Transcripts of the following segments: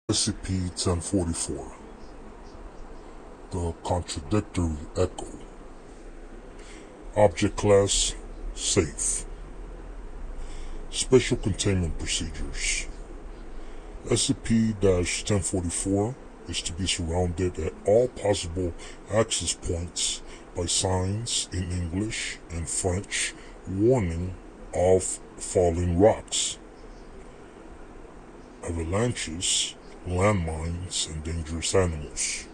SCP-1044, the Contradictory Echo. Object Class, Safe. Special Containment Procedures. SCP-1044 is to be surrounded at all possible access points by signs in English and French warning of falling rocks, avalanches, landmines, and dangerous animals.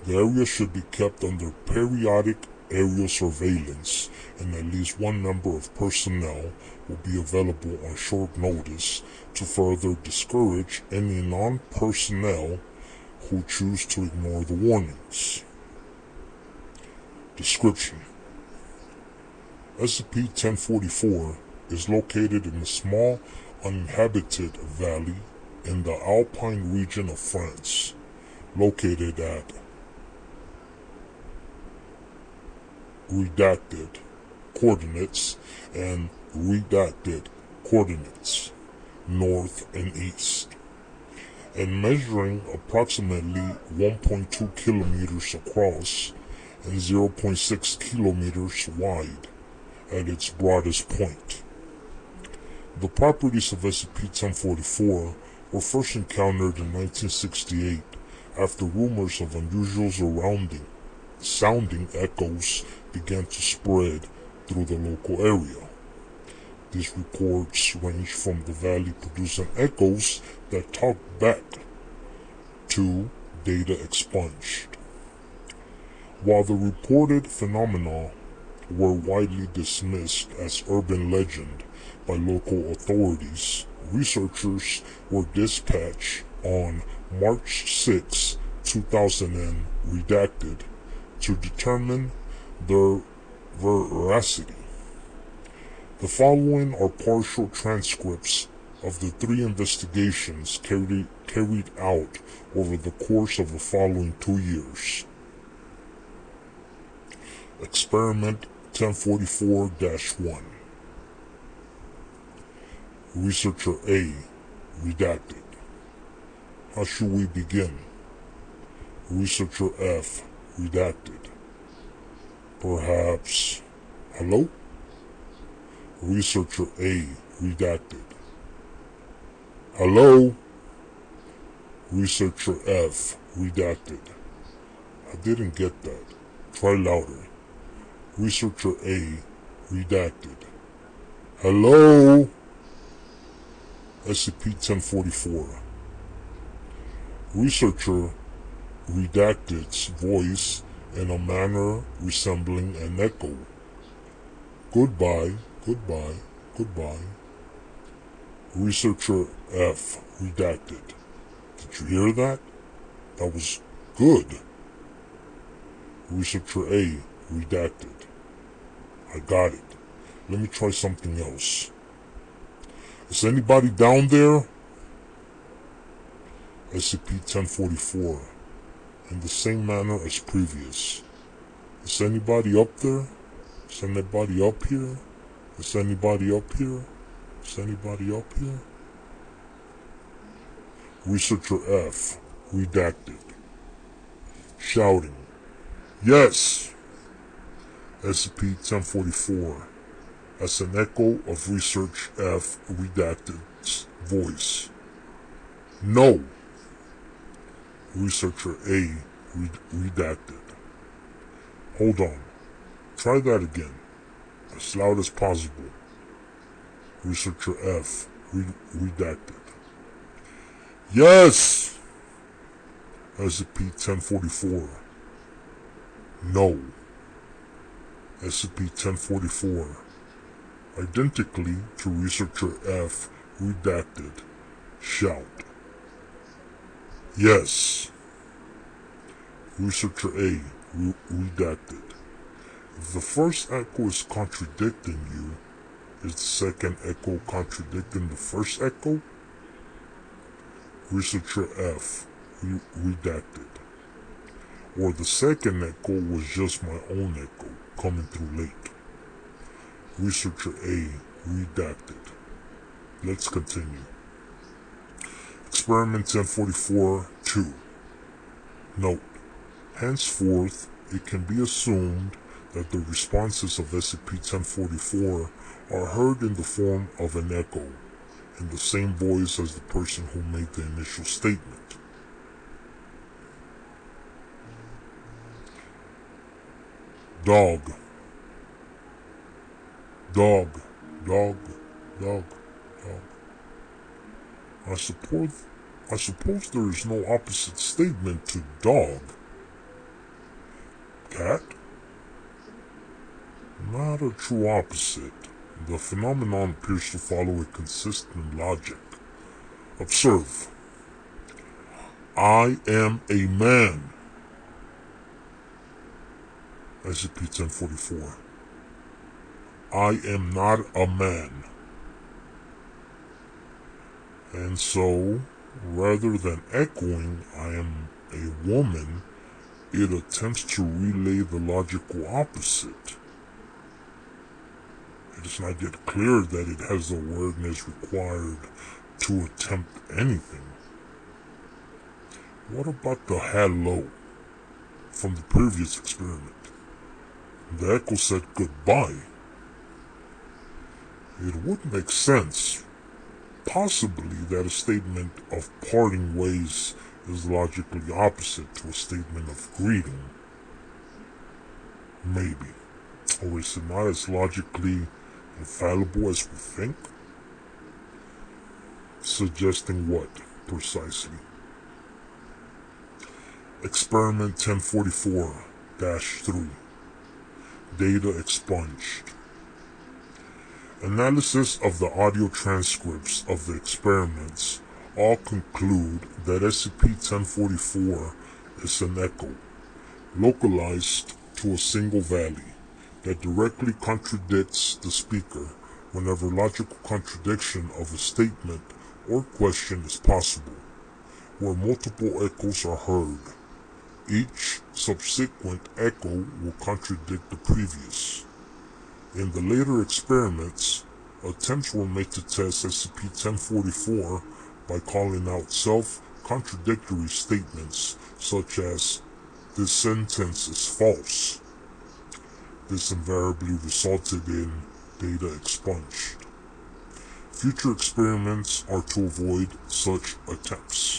The area should be kept under periodic aerial surveillance, and at least one member of personnel will be available on short notice to further discourage any non-personnel who choose to ignore the warnings. Description: SCP-1044 is located in a small uninhabited valley in the Alpine region of France, located at redacted coordinates and redacted coordinates north and east, and measuring approximately 1.2 kilometers across and 0.6 kilometers wide at its broadest point. The properties of SCP-1044 were first encountered in 1968 after rumors of unusual sounding echoes began to spread through the local area. These reports range from the valley producing echoes that talk back to data expunged. While the reported phenomena were widely dismissed as urban legend by local authorities, researchers were dispatched on March 6, 2000 redacted to determine their veracity. The following are partial transcripts of the 3 investigations carried out over the course of the following 2 years. Experiment 1044-1. Researcher A, redacted. How should we begin? Researcher F, redacted. Perhaps, hello? Researcher A, redacted. Hello? Researcher F, redacted. I didn't get that. Try louder. Researcher A, redacted. Hello? SCP-1044. Researcher redacted's voice in a manner resembling an echo. Goodbye, goodbye, goodbye. Researcher F, redacted. Did you hear that? That was good. Researcher A, redacted. I got it. Let me try something else. Is anybody down there? SCP-1044, in the same manner as previous. Is anybody up there? Is anybody up here? Is anybody up here? Is anybody up here? Researcher F, redacted. Shouting. Yes! SCP-1044, as an echo of Research F, redacted's voice. No! Researcher A, redacted. Hold on. Try that again. As loud as possible. Researcher F, redacted. Yes! SCP-1044. No. SCP-1044. Identically to Researcher F, redacted. Shout. Yes. Researcher A, redacted. If the first echo is contradicting you, is the second echo contradicting the first echo? Researcher F, redacted. Or the second echo was just my own echo coming through late. Researcher A, redacted. Let's continue. Experiment 1044-2. Note: henceforth, it can be assumed that the responses of SCP-1044 are heard in the form of an echo, in the same voice as the person who made the initial statement. Dog. Dog. Dog. Dog. Dog. I suppose there is no opposite statement to dog. Cat? Not a true opposite. The phenomenon appears to follow a consistent logic. Observe. I am a man. SCP-1044. I am not a man. And so, rather than echoing I am a woman, it attempts to relay the logical opposite. It is not yet clear that it has the awareness required to attempt anything. What about the hello from the previous experiment? The echo said goodbye. It would make sense, possibly, that a statement of parting ways is logically opposite to a statement of greeting. Maybe. Or is it not as logically infallible as we think? Suggesting what, precisely? Experiment 1044-3. Data expunged. Analysis of the audio transcripts of the experiments all conclude that SCP-1044 is an echo, localized to a single valley, that directly contradicts the speaker whenever logical contradiction of a statement or question is possible, where multiple echoes are heard. Each subsequent echo will contradict the previous. In the later experiments, attempts were made to test SCP-1044 by calling out self-contradictory statements such as, "This sentence is false." This invariably resulted in data expunged. Future experiments are to avoid such attempts.